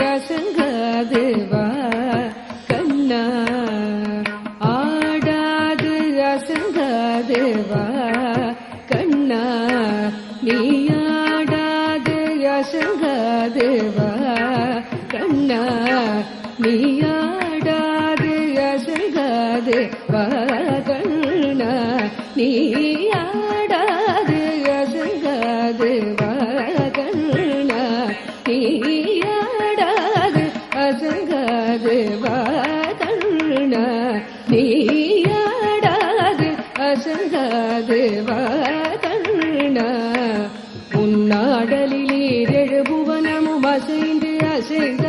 அசங்காது வா கண்ணா ஆடாது அசங்காது வா கண்ணா நீ ஆடாது அசங்காது வா கண்ணா நீ ஆடாது அசங்காது வா கண்ணா நீ ஆடாது அசங்காது வா கண்ணா நீ ஆடாது அசங்காது வா கண்ணா நீ ஆடாது அசங்காது வா கண்ணா உன்னாடலில் 7 புவனமும் அசைந்து அசைந்த